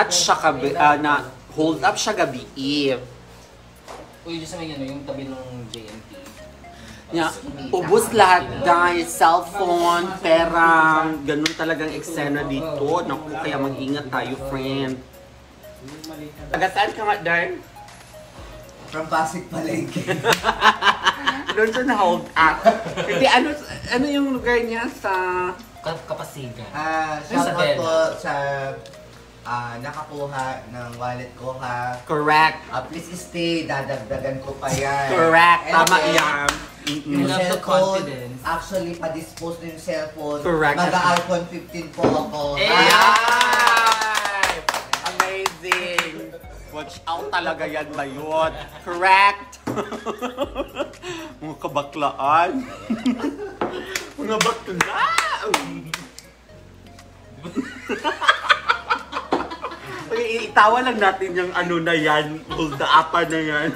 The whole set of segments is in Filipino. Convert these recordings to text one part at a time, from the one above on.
catch siya gabi, na hold up siya gabi. Uy, just may ano, yung tabi ng JNT. Yeah, ubos lahat guys, cellphone, pera, ganun talagang eksena dito. Naku, kaya mag-ingat tayo, friend. Taga saan ka nga, Darn? From Pasig Palengke. Doon siya na-hold up. Hindi, ano yung lugar niya sa... Kapasigan. Shout out po sa nakakuha ng wallet ko ha. Correct. Please stay, dadagdagan ko pa yan. Correct, And tama then, yan. Yung Love the cellphone, confidence. actually, pa-dispose na yung cellphone. Correct. Mag-iPhone 15 po ako. Ay! Amazing! Watch out talaga yan, Bayot. Correct! Mga kabaklaan. Mga bakla! Itawa lang natin yung ano na yan, hold the apa na yan.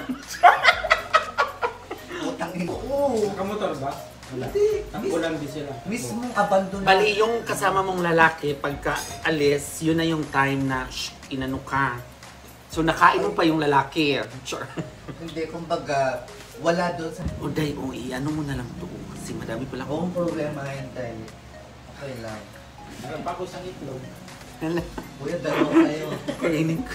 Utang ino. Oo. Kamotor ba? Wala. Hindi. Ulan din sila. Mismong abandon. Bali, yung kasama mong lalaki, pagka alis, yun na yung time na, inano ka. So, nakain mo pa yung lalaki. Sure. Hindi, kumbaga, wala doon sa... O, day, ano mo na lang to. Kasi madami pala Kung problema yan tayo. Okay lang. Meron pa ako sa itlog. Kuya, dalawa kayo. Kainin ko.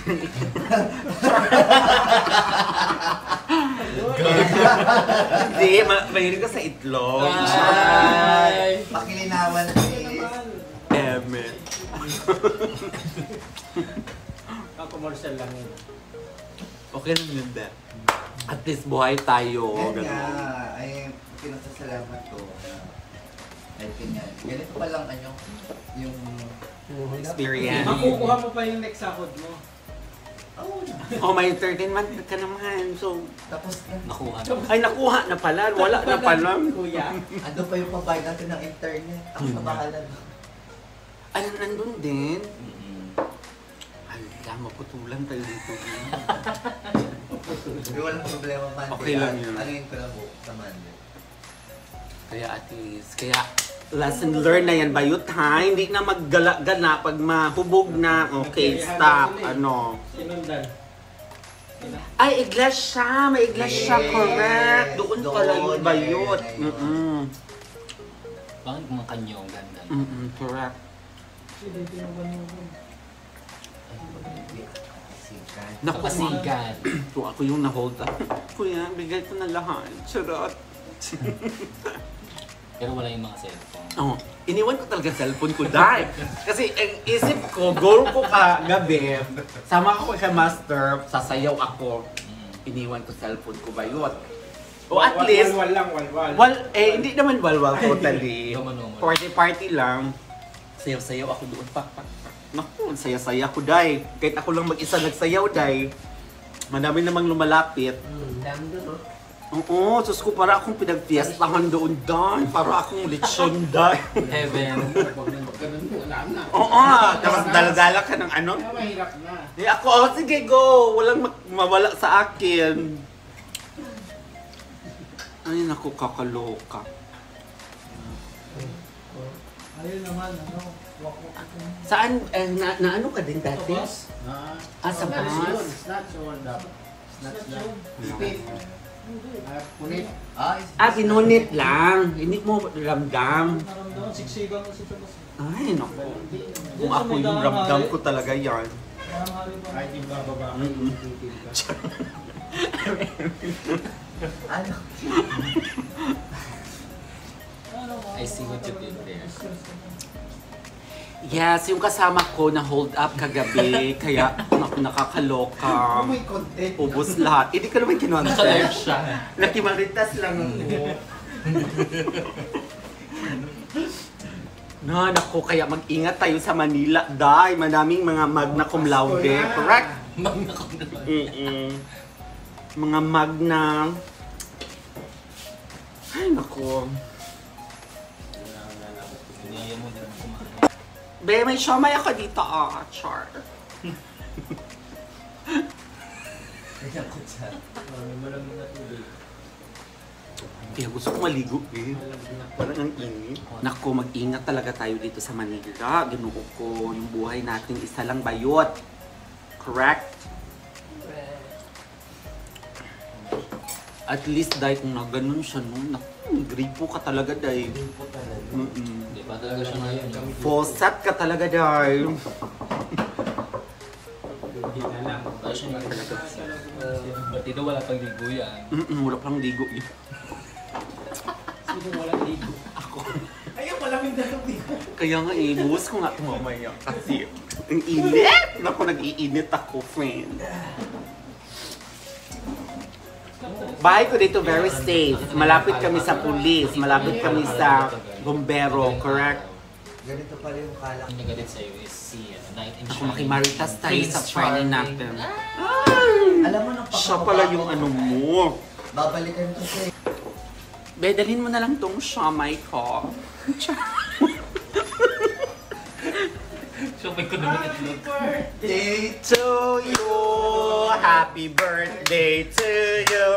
Hindi, mahilig ka sa itlog. Ay! Pakilinawan please. Eme. Commercial lang yun. Okay lang yun, Beth. At least buhay tayo. Yan nga, Ganun. ay pinasasalamat ko. Ay, ganyan. Ganito pa lang yung... Experience. Makukuha mo pa yung next sahod mo. Oo na. Oh, may 13 month ka naman. So, Tapos na. Nakuha. ay nakuha na pala. Wala na pala. Kuya. Ano pa yung pabayad natin ng internet? Ako na bahala na. Ano, nandun din? Hala, maputulan tayo dito. Hindi, walang problema man. Okay lang yun. Ano yun ko na po sa Monday. Kaya at least, kaya lesson learned na yan, Bayot ha? Hindi na maggala-gala pag mahubog na. Okay, stop. Ano? Sinundan. Ay, iglesia. May iglesia, Yes. correct. Doon pala yung Bayot. Yes. Bakit mga kanyong ganda? Correct. Naku, Kapasigan. so ako yung na-hold up. Kuya, bigay ko na lahat. Charot. Pero wala yung mga cellphone. Oh, iniwan ko talaga cellphone ko dahil. Kasi ang isip ko, goal ko ka gabi, sama ko kay Master, sasayaw ako. Iniwan ko cellphone ko, Bayot. O at least, Walwal lang, walwal. hindi naman walwal totally. Naman. Party lang. Sayaw-sayaw ako doon. Pak. Naku, saya-saya ko, day. Kahit ako lang mag-isa nagsayaw, day. Madami namang lumalapit. Dami doon, no? Oo, sus ko para akong pinagpiestahan doon, day. Para akong lechon, day. Heaven. Ganun mo, alam na. Oo, tapos daladala ka ng ano. Kaya mahirap na. Di ako, oh, sige, go. Walang mawala sa akin. Ay, naku, kakaloka. Ayun naman, Saan, na ano ka din dati? Sa bus? Snatch or snatch lang. Punit. Sinunit lang. Hindi mo ramdam. Naramdaman, siksigang sa bus. Ay, naku. Kung ako yung ramdam ko talaga yan. Kahit yung bababa ka, Mm-mm. titigil ka. Ano? I see what you did there. Yes, yung kasama ko na hold up kagabi, kaya naku, nakakaloka. May content. Ubus lahat. Hindi ka naman kinontent. Naka-live siya. Nakimaritas lang ako. Naku, kaya mag-ingat tayo sa Manila, day. Madaming mga magna cum laude. Correct? Magna cum laude. Mga magna. Ay, naku. Hindi mo din kumain. Be, may siomay ako dito, char. Kaya ko siya. May malamig na tubig. Kaya gusto ko maligo, eh. Parang ang init. Naku, mag-ingat talaga tayo dito sa Manila. Ginoo ko, yung buhay natin isa lang, Bayot. correct? At least dahil kung na ganun siya, no? Naku, gripo ka talaga dahil. Gripo talaga. Hindi pa talaga siya ngayon. Full set ka talaga dahil. Hindi na lang. Ba siya nga talaga. Ba't ito wala pang ligo yan? Wala pang ligo yun. Sino walang ligo? Ako. Ayun, malamig na itong ligo. Kaya nga buhos ko nga ito mamaya kasi ang init! Naku, nag-iinit ako, friend. Bahay ko dito very safe. Malapit kami sa pulis, malapit kami sa bombero, correct? Ganito pala yung kalak. Ang nagalit sa'yo is si Knight in Ako Shining. makimaritas tayo sa Prince Friday Charming. natin. Alam mo nung Siya pala yung ano mo. Babalikan ko siya. Be, dalhin mo na lang tong siomay ko. So, may kudumin itlog. Birthday to you! Happy birthday to you!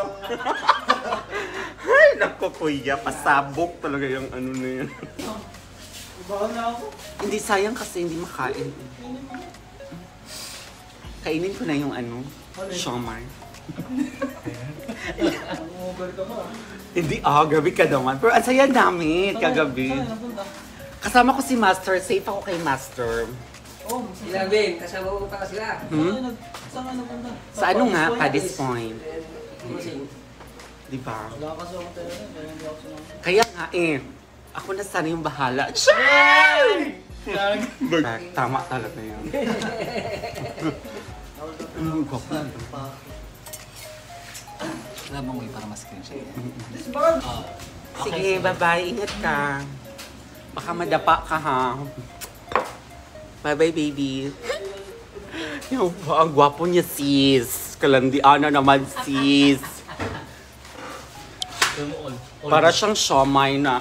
Ay, naku kuya, pasabog talaga yung ano na yan. Ibahan na ako. Hindi sayang kasi hindi makain. Kainin ko na yung ano, siomay. Ang over ka ba? Hindi, grabe ka naman. Pero ang saya namin kagabi. Saan napunta? Kasama ko si Master, safe ako kay Master. Oh, Sila Ben, kasama mo pa sila. Saan ka napunta? Sa ano nga, Paddy's Point. Masing. Di ba? Wala kasi ako talaga, kaya hindi ako sumama. Kaya nga ako na sana yung bahala. Chay! Tama talaga yan. Gwapo na. Wala bang way para ma-screenshot? Sige, bye-bye. Ingat ka. Baka madapa ka ha. Bye-bye, baby. Yung, ang gwapo niya, sis. Kalandian na naman, sis. Para siyang siomay na.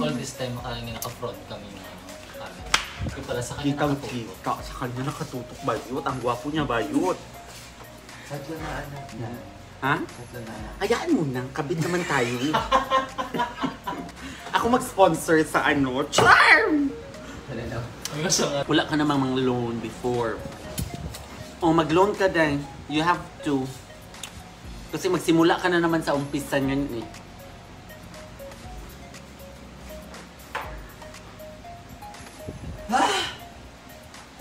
All this time, makalang naka-front kami ng camera. Yung pala sa kanya Kitang nakatutok. kita. Sa kanya nakatutok bayot. Ang gwapo niya bayot. Tatlo na anak na. Ha? Tatlo na anak. Hayaan mo na. Kabit naman tayo. Ako mag-sponsor sa ano. Charm! Ang masama. Wala ka namang mga loan before. O mag-loan ka din. You have to. Kasi magsimula ka na naman sa umpisa niyan eh.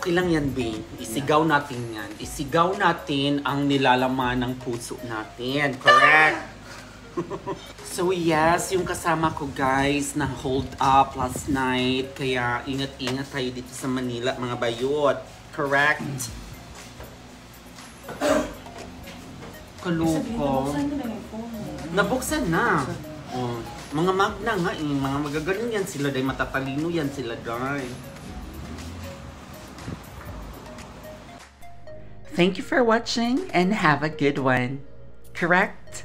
Okay lang yan, babe. Isigaw natin yan. Isigaw natin ang nilalaman ng puso natin. Correct? So yes, yung kasama ko guys na hold up last night. Kaya ingat-ingat tayo dito sa Manila, mga bayot. Correct? Kaluko. Nabuksan na. Oh, mga magna nga eh. Mga magagaling yan sila dahil matatalino yan sila dahil. Thank you for watching and have a good one. Correct?